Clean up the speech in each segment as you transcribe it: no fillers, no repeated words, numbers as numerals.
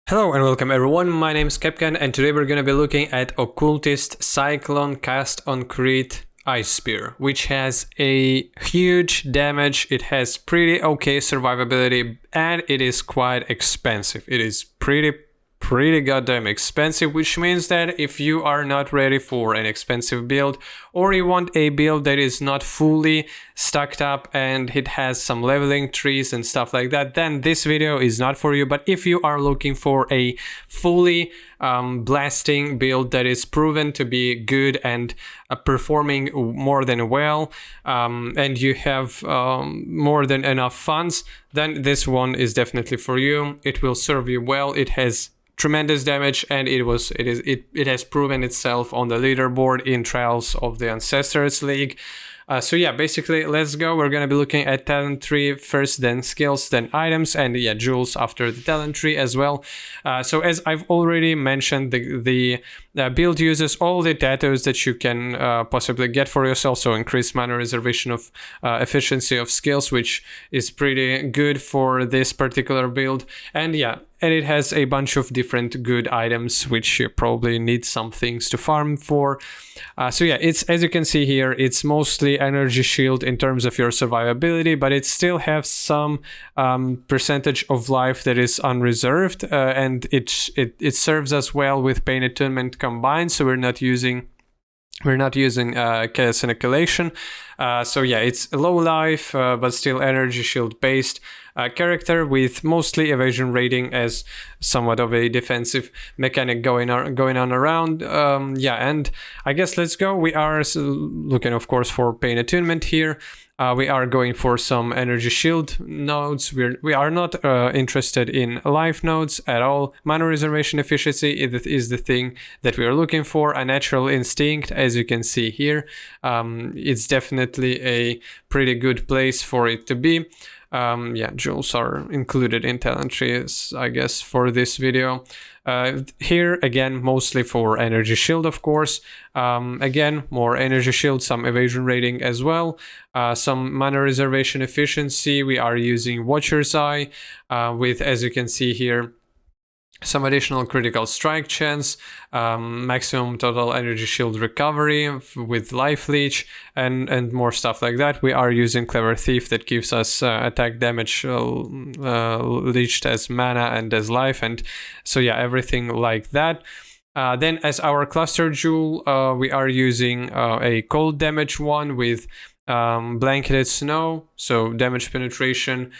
Hello and welcome everyone, my name is Capcan and today we're gonna be looking at Occultist Cyclone cast on crit Ice Spear, which has a huge damage, it has pretty okay survivability, and it is quite expensive. It is pretty goddamn expensive, which means that if you are not ready for an expensive build, or you want a build that is not fully stacked up and it has some leveling trees and stuff like that, then this video is not for you. But if you are looking for a fully blasting build that is proven to be good and performing more than well, and you have more than enough funds, then this one is definitely for you. It will serve you well. It has tremendous damage, and it has proven itself on the leaderboard in Trials of the Ancestors League. So yeah, basically, let's go. We're gonna be looking at talent tree first, then skills, then items, and yeah, jewels after the talent tree as well. So as I've already mentioned, the build uses all the tattoos that you can possibly get for yourself. So increased mana reservation of efficiency of skills, which is pretty good for this particular build. And yeah, and it has a bunch of different good items, which you probably need some things to farm for. So yeah, it's, as you can see here, it's mostly energy shield in terms of your survivability, but it still has some percentage of life that is unreserved, and it serves us well with pain attunement combined. So we're not using chaos inoculation. So yeah, it's low life, but still energy shield based character with mostly evasion rating as somewhat of a defensive mechanic going on around. Yeah, and I guess let's go. We are looking, of course, for pain attunement here. We are going for some energy shield nodes. We are not interested in life nodes at all. Mana reservation efficiency is the thing that we are looking for. A natural instinct, as you can see here. It's definitely a pretty good place for it to be. Yeah, jewels are included in talent trees, I guess, for this video. Here, again, mostly for energy shield, of course. Again, more energy shield, some evasion rating as well. Some mana reservation efficiency. We are using Watcher's Eye with, as you can see here, some additional critical strike chance, maximum total energy shield recovery with life leech, and more stuff like that. We are using Clever Thief that gives us attack damage leached as mana and as life, and so yeah, everything like that. Then as our cluster jewel, we are using a cold damage one with blanketed snow, so damage penetration,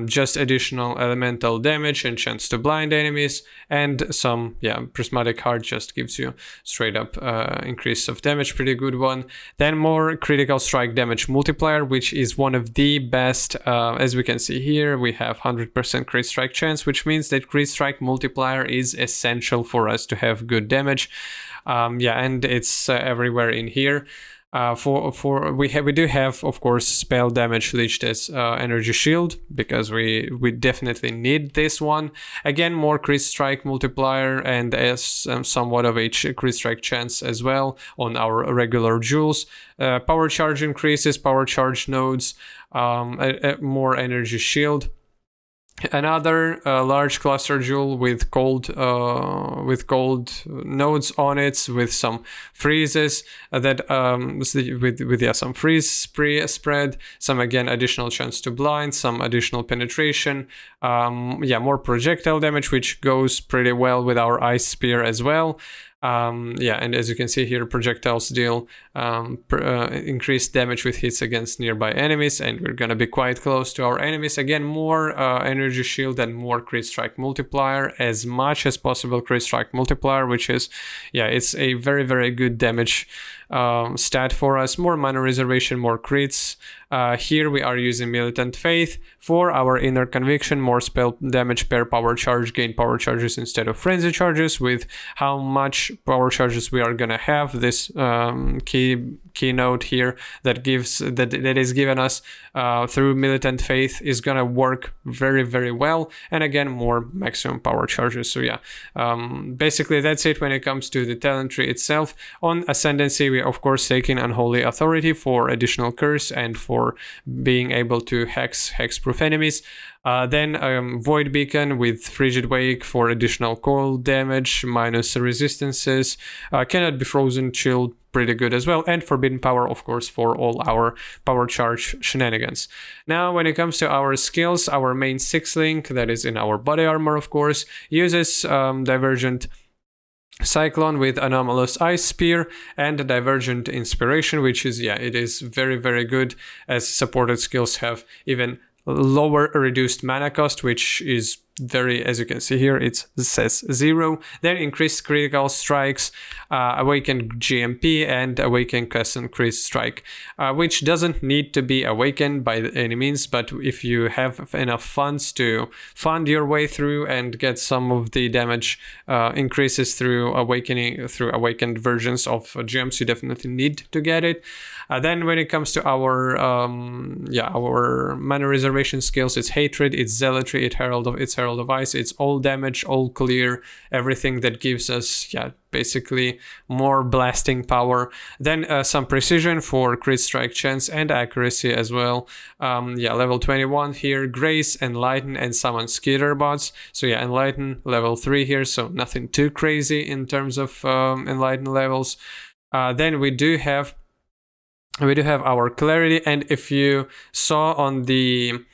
just additional elemental damage and chance to blind enemies, and some, yeah, prismatic heart just gives you straight up increase of damage, pretty good one. Then more critical strike damage multiplier, which is one of the best. As we can see here, we have 100% crit strike chance, which means that crit strike multiplier is essential for us to have good damage. Yeah, and it's everywhere in here. We do have, of course, spell damage leached as energy shield, because we definitely need this one. Again, more crit strike multiplier, and as somewhat of a crit strike chance as well on our regular jewels. Power charge increases, power charge nodes, more energy shield. Another large cluster jewel with cold nodes on it, with some freezes that with some freeze spread, some again additional chance to blind, some additional penetration, yeah, more projectile damage, which goes pretty well with our ice spear as well. Yeah, and as you can see here, projectiles deal increased damage with hits against nearby enemies, and we're gonna be quite close to our enemies. Again, more energy shield and more crit strike multiplier, as much as possible crit strike multiplier, which is, yeah, it's a very good damage stat for us. More mana reservation, more crits. Here we are using Militant Faith for our Inner Conviction, more spell damage per power charge, gain power charges instead of frenzy charges. With how much power charges we are gonna have, this key keynote here that is given us through Militant Faith is gonna work very, very well. And again, more maximum power charges. So yeah, basically that's it when it comes to the talent tree itself. On Ascendancy, we of course taking Unholy Authority for additional curse and for being able to hexproof enemies. Then Void Beacon with Frigid Wake for additional cold damage, minus resistances, cannot be frozen, chilled, pretty good as well, and Forbidden Power, of course, for all our power charge shenanigans. Now, when it comes to our skills, our main 6-link, that is in our body armor, of course, uses Divergent Cyclone with Anomalous Ice Spear and Divergent Inspiration, which is, yeah, it is very, very good, as supported skills have even lower reduced mana cost, which is very, as you can see here, it says 0. Then increased critical strikes, awakened GMP, and awakened custom crit strike, which doesn't need to be awakened by any means, but if you have enough funds to fund your way through and get some of the damage increases through awakened versions of gems, you definitely need to get it. Then when it comes to our mana reservation skills, it's Hatred, it's Zealotry, it's Herald of Ice, it's all damage, all clear, everything that gives us, basically more blasting power. Then some precision for crit strike chance and accuracy as well. Level 21 here, Grace, Enlighten, and Summon Skitter bots. So yeah, Enlighten level 3 here, so nothing too crazy in terms of Enlighten levels. Then we do have our Clarity, and if you saw on the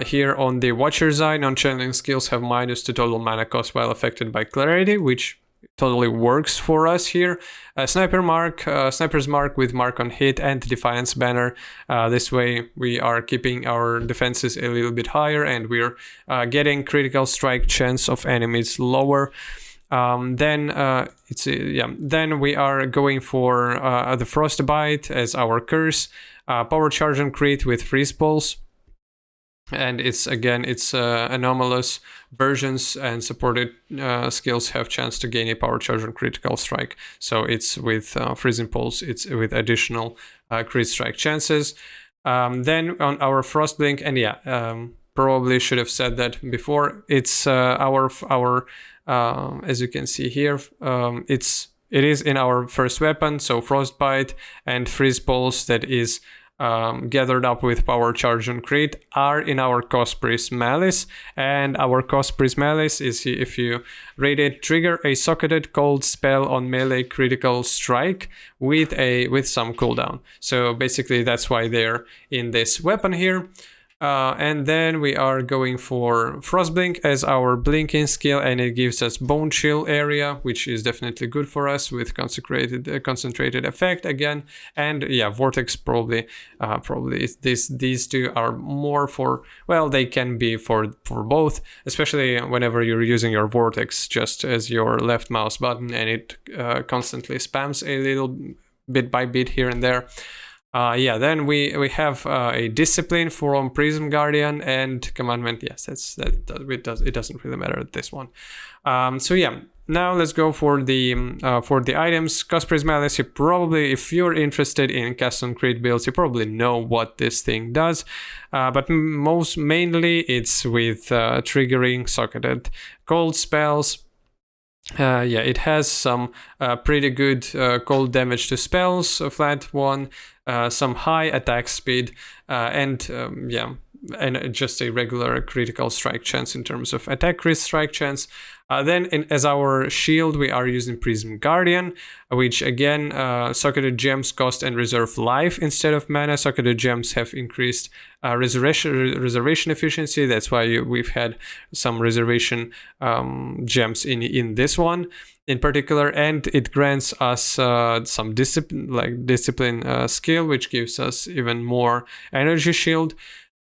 here on the Watcher's Eye, non-channeling skills have minus to total mana cost while affected by Clarity, which totally works for us here. Sniper's Mark with Mark on Hit and Defiance Banner. This way we are keeping our defenses a little bit higher, and we're getting critical strike chance of enemies lower. Then we are going for the Frostbite as our curse, power charge and crit with Freeze Pulse, and it's anomalous versions, and supported skills have chance to gain a power charge and critical strike. So it's with Freezing Pulse, it's with additional crit strike chances. Then on our Frostblink, and probably should have said that before, it's our as you can see here, it is in our first weapon, so Frostbite and Freeze Pulse, that is gathered up with power charge and crit, are in our Cospri's Malice, and our Cospri's Malice is, if you read it, trigger a socketed cold spell on melee critical strike with some cooldown. So basically that's why they're in this weapon here. And then we are going for Frostblink as our blinking skill, and it gives us Bone Chill area, which is definitely good for us with concentrated effect again. And Vortex probably these two are more for, well, they can be for both, especially whenever you're using your Vortex just as your left mouse button, and it constantly spams a little bit by bit here and there. Then we have a Discipline from Prism Guardian and Commandment. Yes, it doesn't really matter at this one. Now let's go for the items. Cospri's Malice, you probably, if you're interested in custom crit builds, you probably know what this thing does. But mainly it's with triggering socketed cold spells. It has some pretty good cold damage to spells, a flat one, some high attack speed, and just a regular critical strike chance in terms of attack crit strike chance. Then as our shield, we are using Prism Guardian, which again, socketed gems cost and reserve life instead of mana. Socketed gems have increased reservation efficiency. That's why we've had some reservation gems in this one in particular, and it grants us some discipline skill, which gives us even more energy shield.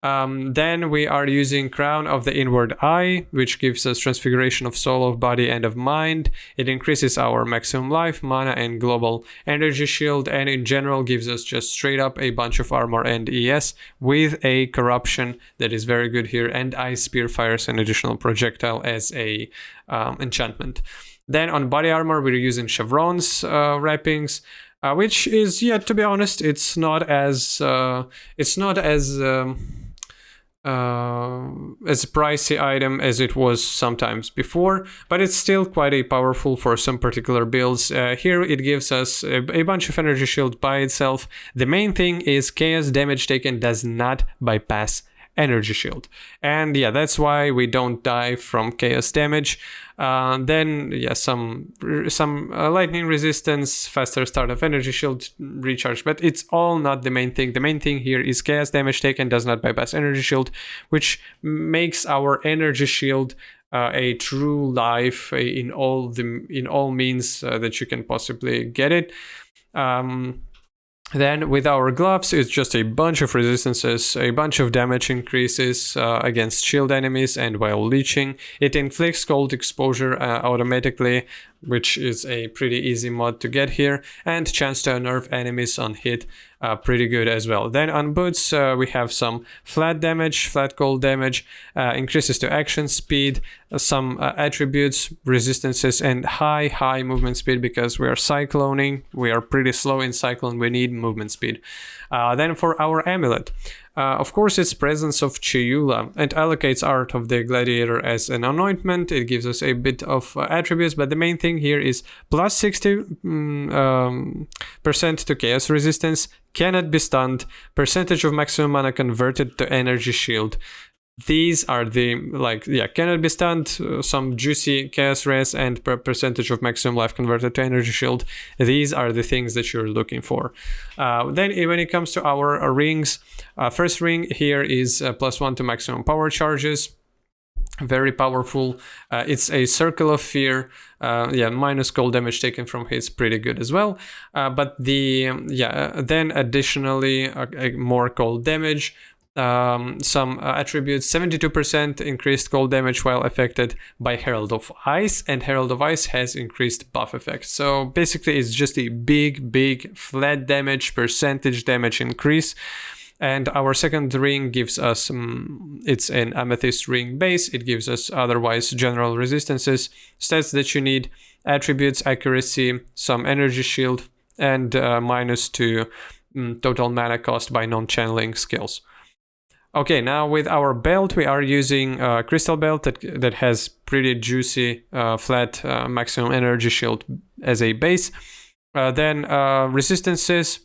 Then we are using Crown of the Inward Eye, which gives us Transfiguration of Soul, of Body, and of Mind. It increases our maximum life, mana, and global energy shield, and in general gives us just straight up a bunch of armor and ES with a Corruption that is very good here, and Ice Spear fires an additional projectile as a enchantment. Then on body armor, we're using Chevron's wrappings. which is, yeah, to be honest, it's not as as a pricey item as it was sometimes before, but it's still quite a powerful for some particular builds. Here it gives us a bunch of energy shield by itself. The main thing is chaos damage taken does not bypass energy shield, and yeah, that's why we don't die from chaos damage. Then yeah, some lightning resistance, faster start of energy shield recharge, but it's all not the main thing. The main thing here is chaos damage taken does not bypass energy shield, which makes our energy shield a true life in all means that you can possibly get it. Then with our gloves, it's just a bunch of resistances, a bunch of damage increases against shield enemies, and while leeching, it inflicts cold exposure automatically, which is a pretty easy mod to get here, and chance to unnerve enemies on hit, pretty good as well. Then on boots, we have some flat damage, flat cold damage, increases to action speed, some attributes, resistances, and high movement speed, because we are cycloning. We are pretty slow in Cyclone, we need movement speed. Then for our amulet, of course, it's presence of Chiula, and allocates Art of the Gladiator as an anointment. It gives us a bit of attributes, but the main thing here is plus 60% to chaos resistance, cannot be stunned, percentage of maximum mana converted to energy shield. These are the, cannot be stunned, some juicy chaos res, and percentage of maximum life converted to energy shield. These are the things that you're looking for. Then when it comes to our rings, first ring here is +1 to maximum power charges. Very powerful. It's a Circle of Fear. Minus cold damage taken from hits, pretty good as well. But then additionally more cold damage. Some attributes, 72% increased cold damage while affected by Herald of Ice, and Herald of Ice has increased buff effect. So basically it's just a big flat damage, percentage damage increase. And our second ring gives us, it's an amethyst ring base. It gives us otherwise general resistances, stats that you need, attributes, accuracy, some energy shield, and -2 total mana cost by non-channeling skills. Okay, now with our belt, we are using a crystal belt that has pretty juicy flat maximum energy shield as a base. Then resistances,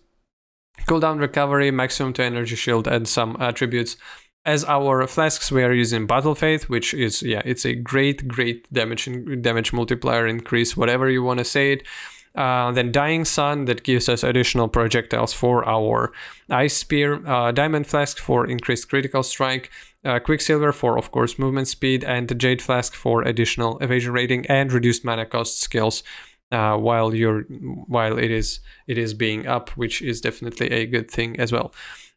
cooldown recovery, maximum to energy shield, and some attributes. As our flasks, we are using Battle Faith, which is, it's a great damage multiplier increase, whatever you want to say it. Then Dying Sun, that gives us additional projectiles for our Ice Spear, Diamond Flask for increased critical strike, Quicksilver for, of course, movement speed, and Jade Flask for additional evasion rating and reduced mana cost skills while it is being up, which is definitely a good thing as well.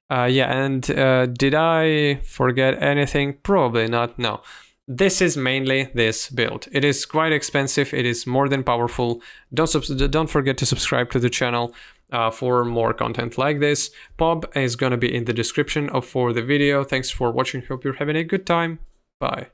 Did I forget anything? Probably not, no. This is mainly this build. It is quite expensive, it is more than powerful. Don't forget to subscribe to the channel for more content like this. POB is gonna be in the description for the video. Thanks for watching, hope you're having a good time. Bye.